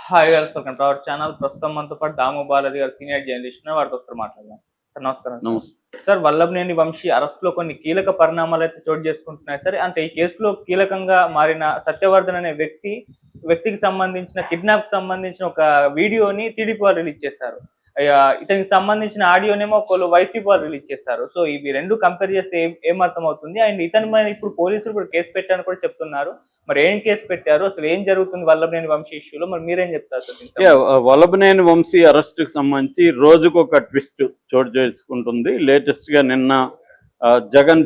Hi గారు, welcome to our channel. ప్రస్తుతం మనతో పాటు దాము బాలాజీ గారు, సీనియర్ జర్నలిస్ట్ ఉన్నారు. వారితో ఒకసారి మాట్లాడదాం. సార్ నమస్కారం. నమస్తే. సార్, వల్లభనేని వంశీ అరెస్ట్‌లో కొన్ని కీలక పరిణామాలు అయితే చోటు చేసుకుంటున్నాయి సార్. అంటే ఈ కేసులో కీలకంగా మారిన సత్యవర్ధన్ అనే వ్యక్తికి సంబంధించిన కిడ్నాప్‌కి సంబంధించిన ఒక వీడియోని టీడీపీ వాళ్ళు రిలీజ్ చేశారు. ఇతనికి సంబంధించిన ఆడియోనేమో ఒకళ్ళు వైసీపీ వాళ్ళు రిలీజ్ చేశారు. సో ఇవి రెండు కంపేర్ చేస్తే ఏం అర్థమవుతుంది? అండ్ ఇతని మీద ఇప్పుడు పోలీసులు కూడా కేసు పెట్టారని కూడా చెప్తున్నారు. మరి ఏం కేసు పెట్టారు? అసలు ఏం జరుగుతుంది వల్లభనేని వంశీ ఇష్యూలో? మరి మీరేం చెప్తారు సార్? వల్లభనేని వంశీ అరెస్ట్ కు సంబంధించి రోజుకొక ట్విస్ట్ చోటు చేసుకుంటుంది. లేటెస్ట్ గా నిన్న జగన్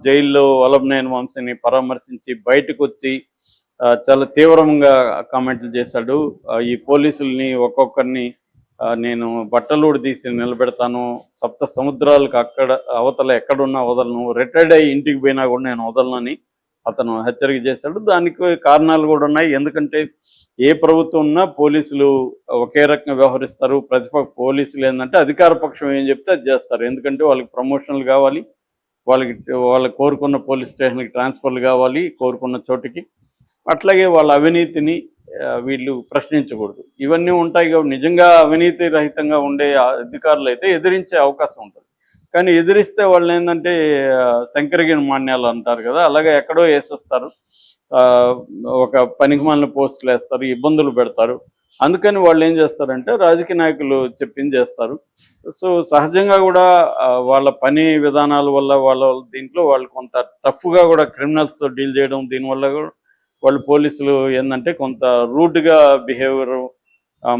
జైల్లో వల్లభనేని వంశీని పరామర్శించి బయటకు వచ్చి చాలా తీవ్రంగా కామెంట్లు చేశాడు. ఈ పోలీసుల్ని ఒక్కొక్కరిని నేను బట్టలూడి తీసి నిలబెడతాను, సప్త సముద్రాలకు అక్కడ అవతల ఎక్కడున్నా వదలను, రిటైర్డ్ అయ్యి ఇంటికి పోయినా కూడా నేను వదలనని అతను హెచ్చరిక చేశాడు. దానికి కారణాలు కూడా ఉన్నాయి. ఎందుకంటే ఏ ప్రభుత్వం ఉన్నా పోలీసులు ఒకే రకంగా వ్యవహరిస్తారు. ప్రతిపక్ష పోలీసులు ఏంటంటే అధికార పక్షం ఏం చెప్తే అది చేస్తారు. ఎందుకంటే వాళ్ళకి ప్రమోషన్లు కావాలి, వాళ్ళకి కోరుకున్న పోలీస్ స్టేషన్కి ట్రాన్స్ఫర్లు కావాలి కోరుకున్న చోటికి. అట్లాగే వాళ్ళ అవినీతిని వీళ్ళు ప్రశ్నించకూడదు. ఇవన్నీ ఉంటాయి కాబట్టి నిజంగా అవినీతి రహితంగా ఉండే అధికారులు అయితే ఎదిరించే అవకాశం ఉంటుంది. కానీ ఎదిరిస్తే వాళ్ళు ఏంటంటే శంకరగిరి మాన్యాలు అంటారు కదా, అలాగే ఎక్కడో వేసేస్తారు, ఒక పనికిమాలిన పోస్టులు వేస్తారు, ఇబ్బందులు పెడతారు. అందుకని వాళ్ళు ఏం చేస్తారంటే రాజకీయ నాయకులు చెప్పింది చేస్తారు. సో సహజంగా కూడా వాళ్ళ పని విధానాల వల్ల దీంట్లో వాళ్ళు కొంత టఫ్గా కూడా క్రిమినల్స్తో డీల్ చేయడం, దీనివల్ల కూడా వాళ్ళు పోలీసులు ఏంటంటే కొంత రూడ్గా బిహేవియర్,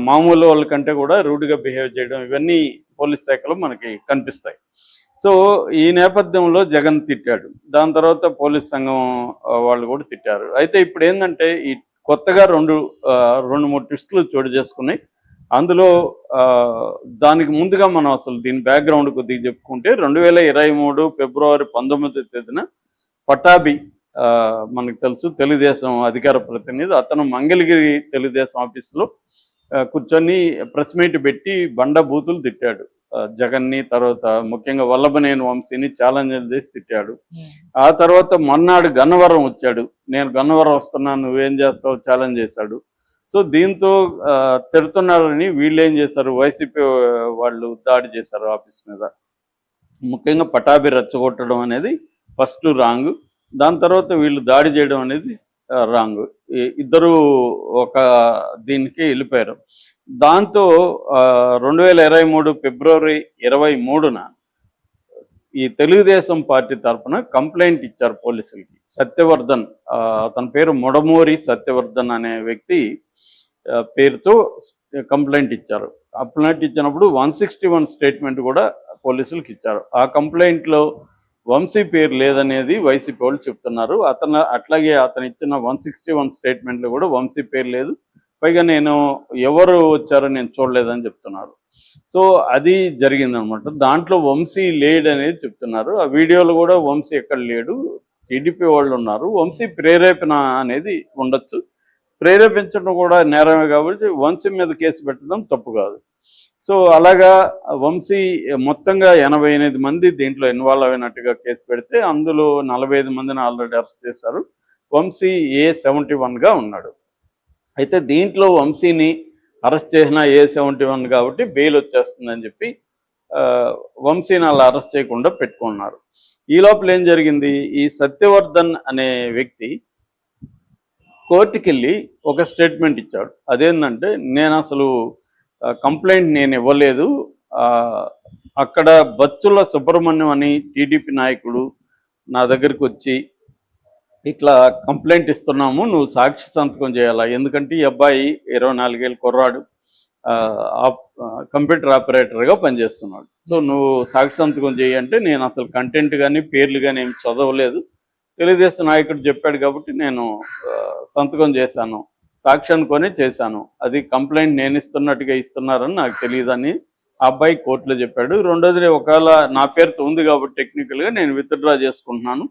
మామూలు వాళ్ళకంటే కూడా రూడ్గా బిహేవ్ చేయడం, ఇవన్నీ పోలీస్ శాఖలో మనకి కనిపిస్తాయి. సో ఈ నేపథ్యంలో జగన్ తిట్టాడు. దాని తర్వాత పోలీస్ సంఘం వాళ్ళు కూడా తిట్టారు. అయితే ఇప్పుడు ఏంటంటే ఈ కొత్తగా రెండు మూడు ట్విస్టులు చోటు చేసుకున్నాయి. అందులో దానికి ముందుగా మనం అసలు దీని బ్యాక్గ్రౌండ్ కొద్దిగా చెప్పుకుంటే 2023 ఫిబ్రవరి 19వ తేదీన పటాబి మనకు తెలుసు తెలుగుదేశం అధికార ప్రతినిధి, అతను మంగళగిరి తెలుగుదేశం ఆఫీసులో కూర్చొని ప్రెస్ మీట్ పెట్టి బండ బూతులు తిట్టాడు. జగన్ని, తర్వాత ముఖ్యంగా వల్లభనేని వంశీని ఛాలెంజ్ చేసి తిట్టాడు. ఆ తర్వాత మొన్నాడు గన్నవరం వచ్చాడు, నేను గన్నవరం వస్తున్నాను నువ్వేం చేస్తావు ఛాలెంజ్ చేశాడు. సో దీంతో తిడుతున్నారని వీళ్ళు ఏం చేశారు, వైసీపీ వాళ్ళు దాడి చేశారు ఆఫీస్ మీద. ముఖ్యంగా పటాబి రెచ్చగొట్టడం అనేది ఫస్ట్ రాంగ్, దాని తర్వాత వీళ్ళు దాడి చేయడం అనేది రాంగ్. ఇద్దరు ఒక దీనికి వెళ్ళిపోయారు. దాంతో 2023 ఫిబ్రవరి 23న ఈ తెలుగుదేశం పార్టీ తరఫున కంప్లైంట్ ఇచ్చారు పోలీసులకి. సత్యవర్ధన్, అతని పేరు మొడమూరి సత్యవర్ధన్ అనే వ్యక్తి పేరుతో కంప్లైంట్ ఇచ్చారు. కంప్లైంట్ ఇచ్చినప్పుడు 161 స్టేట్మెంట్ కూడా పోలీసులకు ఇచ్చారు. ఆ కంప్లైంట్లో వంశీ పేరు లేదనేది వైసీపీ వాళ్ళు చెప్తున్నారు. అట్లాగే అతను ఇచ్చిన 161 స్టేట్మెంట్లో కూడా వంశీ పేరు లేదు. పైగా నేను ఎవరు వచ్చారో నేను చూడలేదని చెప్తున్నారు. సో అది జరిగిందనమాట. దాంట్లో వంశీ లేడనేది చెప్తున్నారు. ఆ వీడియోలో కూడా వంశీ ఎక్కడ లేడు, టీడీపీ వాళ్ళు ఉన్నారు. వంశీ ప్రేరేపణ అనేది ఉండొచ్చు, ప్రేరేపించడం కూడా నేరమే కాబట్టి వంశీ మీద కేసు పెట్టడం తప్పు కాదు. సో అలాగా వంశీ మొత్తంగా 88 మంది దీంట్లో ఇన్వాల్వ్ అయినట్టుగా కేసు పెడితే అందులో 45 మందిని ఆల్రెడీ అరెస్ట్ చేశారు. వంశీ A71గా ఉన్నాడు. అయితే దీంట్లో వంశీని అరెస్ట్ చేసిన A71 కాబట్టి బెయిల్ వచ్చేస్తుందని చెప్పి వంశీని అలా అరెస్ట్ చేయకుండా పెట్టుకున్నారు. ఈ లోపల ఏం జరిగింది, ఈ సత్యవర్ధన్ అనే వ్యక్తి కోర్టుకి వెళ్ళి ఒక స్టేట్మెంట్ ఇచ్చాడు. అదేంటంటే నేను అసలు కంప్లైంట్ నేను ఇవ్వలేదు, అక్కడ బచ్చుల సుబ్రహ్మణ్యం అని టీడీపీ నాయకుడు నా దగ్గరికి వచ్చి ఇట్లా కంప్లైంట్ ఇస్తున్నాము, నువ్వు సాక్షి సంతకం చేయాలా, ఎందుకంటే ఈ అబ్బాయి 24 ఏళ్ళ కుర్రాడు, కంప్యూటర్ ఆపరేటర్గా పనిచేస్తున్నాడు. సో నువ్వు సాక్షి సంతకం చేయంటే నేను అసలు కంటెంట్ కానీ పేర్లు కానీ ఏమి చదవలేదు, తెలుగుదేశం నాయకుడు చెప్పాడు కాబట్టి నేను సంతకం చేశాను, సాక్షి అనుకొని చేశాను, అది కంప్లైంట్ నేను ఇస్తున్నట్టుగా ఇస్తున్నారని నాకు తెలియదని ఆ అబ్బాయి కోర్టులో చెప్పాడు. రెండోది, ఒకవేళ నా పేరుతో ఉంది కాబట్టి టెక్నికల్గా నేను విత్డ్రా చేసుకుంటున్నాను,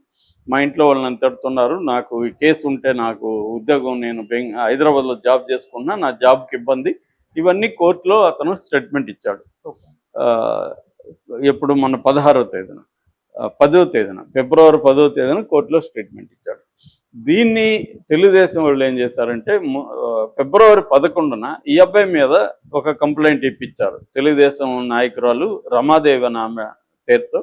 మా ఇంట్లో వాళ్ళు నన్ను తిడుతున్నారు, నాకు ఈ కేసు ఉంటే నాకు ఉద్యోగం, నేను హైదరాబాద్లో జాబ్ చేసుకున్నా, నా జాబ్కి ఇబ్బంది, ఇవన్నీ కోర్టులో అతను స్టేట్మెంట్ ఇచ్చాడు. ఎప్పుడు మన 10వ తేదీన ఫిబ్రవరి 10వ తేదీన కోర్టులో స్టేట్మెంట్ ఇచ్చాడు. దీన్ని తెలుగుదేశం వాళ్ళు ఏం చేశారంటే ఫిబ్రవరి 11న ఈ అబ్బాయి మీద ఒక కంప్లైంట్ ఇప్పించారు. తెలుగుదేశం నాయకురాలు రమాదేవి అని ఆమె పేరుతో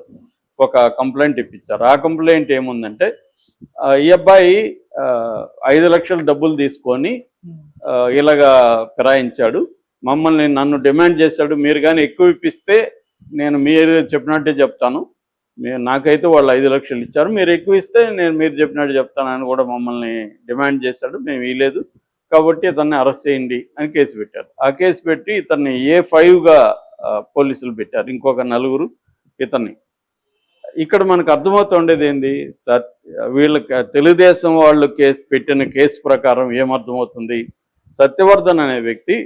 ఒక కంప్లైంట్ ఇప్పించారు. ఆ కంప్లైంట్ ఏముందంటే ఈ అబ్బాయి 5 లక్షలు డబ్బులు తీసుకొని ఇలాగా ఫిరాయించాడు, నన్ను డిమాండ్ చేశాడు, మీరు కానీ ఎక్కువ ఇప్పిస్తే నేను మీరు చెప్పినట్టే చెప్తాను, నాకైతే వాళ్ళు 5 లక్షలు ఇచ్చారు, మీరు ఎక్కువ ఇస్తే నేను మీరు చెప్పినట్టు చెప్తానని కూడా మమ్మల్ని డిమాండ్ చేశాడు, మేము ఇవ్వలేదు, కాబట్టి ఇతన్ని అరెస్ట్ చేయండి అని కేసు పెట్టారు. ఆ కేసు పెట్టి ఇతన్ని A5గా పోలీసులు పెట్టారు, ఇంకొక 4 ఇతన్ని. ఇక్కడ మనకు అర్థమవుతుండేది ఏంది, వీళ్ళకి తెలుగుదేశం వాళ్ళు పెట్టిన కేసు ప్రకారం ఏమర్థమవుతుంది, సత్యవర్ధన్ అనే వ్యక్తి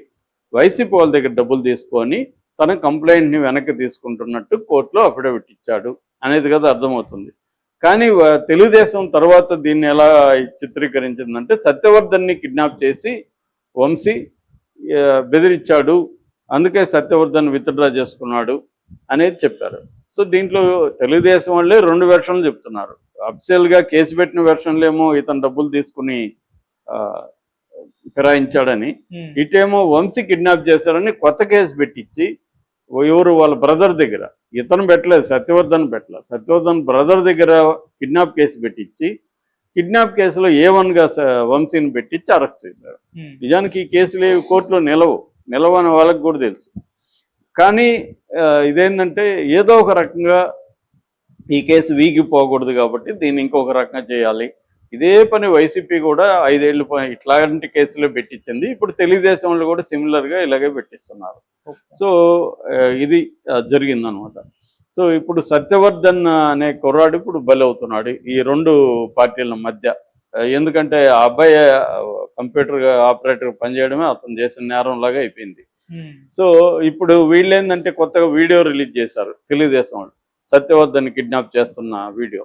వైసీపీ వాళ్ళ దగ్గర డబ్బులు తీసుకొని తన కంప్లైంట్ని వెనక్కి తీసుకుంటున్నట్టు కోర్టులో అఫిడవిట్ ఇచ్చాడు అనేది కదా అర్థమవుతుంది. కానీ తెలుగుదేశం తర్వాత దీన్ని ఎలా చిత్రీకరించిందంటే సత్యవర్ధన్ని కిడ్నాప్ చేసి వంశీ బెదిరించాడు, అందుకే సత్యవర్ధన్ విత్డ్రా చేసుకున్నాడు అనేది చెప్పారు. సో దీంట్లో తెలుగుదేశం వాళ్ళే 2 వెర్షన్లు చెప్తున్నారు. అఫిషియల్గా కేసు పెట్టిన వెర్షన్లు ఏమో ఇతను డబ్బులు తీసుకుని ఫిరాయించాడని, ఇటేమో వంశీ కిడ్నాప్ చేశారని కొత్త కేసు పెట్టించి ఎవరు వాళ్ళ బ్రదర్ దగ్గర, ఇతను పెట్టలేదు, సత్యవర్ధన్ పెట్టలేదు, సత్యవర్ధన్ బ్రదర్ దగ్గర కిడ్నాప్ కేసు పెట్టించి కిడ్నాప్ కేసులో A1గా వంశీని పెట్టించి అరెస్ట్ చేశారు. నిజానికి ఈ కేసులు కోర్టులో నిలవని వాళ్ళకి కూడా తెలుసు. కానీ ఇదేంటంటే ఏదో ఒక రకంగా ఈ కేసు వీగిపోకూడదు కాబట్టి దీన్ని ఇంకొక రకంగా చేయాలి. ఇదే పని వైసీపీ కూడా 5 ఏళ్ళు ఇట్లాంటి కేసులో పెట్టించింది. ఇప్పుడు తెలుగుదేశం వాళ్ళు కూడా సిమిలర్గా ఇలాగే పెట్టిస్తున్నారు. సో ఇది జరిగిందనమాట. సో ఇప్పుడు సత్యవర్ధన్ అనే కుర్రాడు ఇప్పుడు బలవుతున్నాడు ఈ 2 పార్టీల మధ్య. ఎందుకంటే ఆ అబ్బాయి కంప్యూటర్ ఆపరేటర్ పనిచేయడమే అతను చేసిన నేరంలాగా అయిపోయింది. సో ఇప్పుడు వీళ్ళు ఏంటంటే కొత్తగా వీడియో రిలీజ్ చేశారు తెలుగుదేశం వాళ్ళు, సత్యవర్ధన్ కిడ్నాప్ చేస్తున్న వీడియో,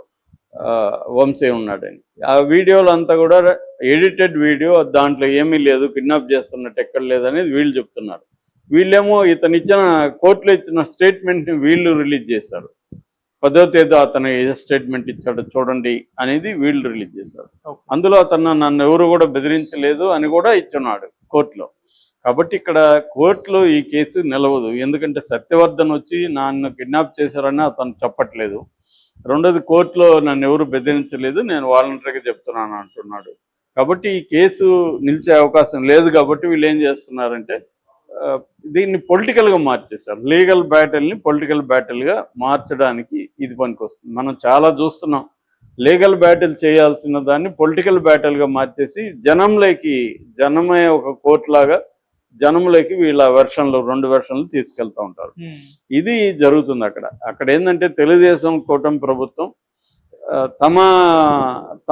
వంశీ ఉన్నాడని. ఆ వీడియోలో అంతా కూడా ఎడిటెడ్ వీడియో, దాంట్లో ఏమీ లేదు, కిడ్నాప్ చేస్తున్నట్టు ఎక్కడ లేదనేది వీళ్ళు చెప్తున్నారు. వీళ్ళేమో ఇతను ఇచ్చిన కోర్టులో ఇచ్చిన స్టేట్మెంట్ని వీళ్ళు రిలీజ్ చేశారు. 10వ తేదీ అతను ఏ స్టేట్మెంట్ ఇచ్చాడో చూడండి అనేది వీళ్ళు రిలీజ్ చేశారు. అందులో అతను నన్ను ఎవరు కూడా బెదిరించలేదు అని కూడా ఇచ్చున్నాడు కోర్టులో. కాబట్టి ఇక్కడ కోర్టులో ఈ కేసు నిలవదు. ఎందుకంటే సత్యవర్ధన్ వచ్చి నన్ను కిడ్నాప్ చేశారని అతను చెప్పట్లేదు. రెండోది కోర్టులో నన్ను ఎవరు బెదిరించలేదు, నేను వాలంటరీగా చెప్తున్నాను అంటున్నాడు. కాబట్టి ఈ కేసు నిలిచే అవకాశం లేదు. కాబట్టి వీళ్ళు ఏం చేస్తున్నారంటే దీన్ని పొలిటికల్గా మార్చేశారు. లీగల్ బ్యాటిల్ని పొలిటికల్ బ్యాటిల్గా మార్చడానికి ఇది పనికొస్తుంది. మనం చాలా చూస్తున్నాం, లీగల్ బ్యాటిల్ చేయాల్సిన దాన్ని పొలిటికల్ బ్యాటిల్గా మార్చేసి జనమే ఒక కోర్టులాగా జనంలోకి వీళ్ళ వెర్షన్లు 2 వెర్షన్లు తీసుకెళ్తూ ఉంటారు. ఇది జరుగుతుంది అక్కడ ఏంటంటే తెలుగుదేశం కూటమి ప్రభుత్వం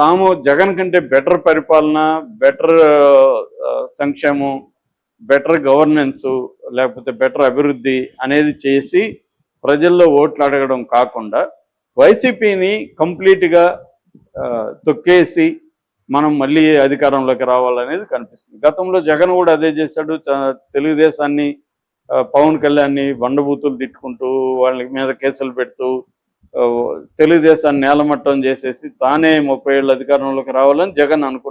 తాము జగన్ కంటే బెటర్ పరిపాలన, బెటర్ సంక్షేమం, బెటర్ గవర్నెన్స్, లేకపోతే బెటర్ అభివృద్ధి అనేది చేసి ప్రజల్లో ఓట్లు అడగడం కాకుండా వైసీపీని కంప్లీట్గా తొక్కేసి మనం మళ్ళీ అధికారంలోకి రావాలనేది కనిపిస్తుంది. గతంలో జగన్ కూడా అదే చేశాడు. తెలుగుదేశాన్ని, పవన్ కళ్యాణ్ని బండబూతులు తిట్టుకుంటూ వాళ్ళ మీద కేసులు పెడుతూ తెలుగుదేశాన్ని నేలమట్టం చేసేసి తానే 30 ఏళ్ళ అధికారంలోకి రావాలని జగన్ అనుకున్నాడు.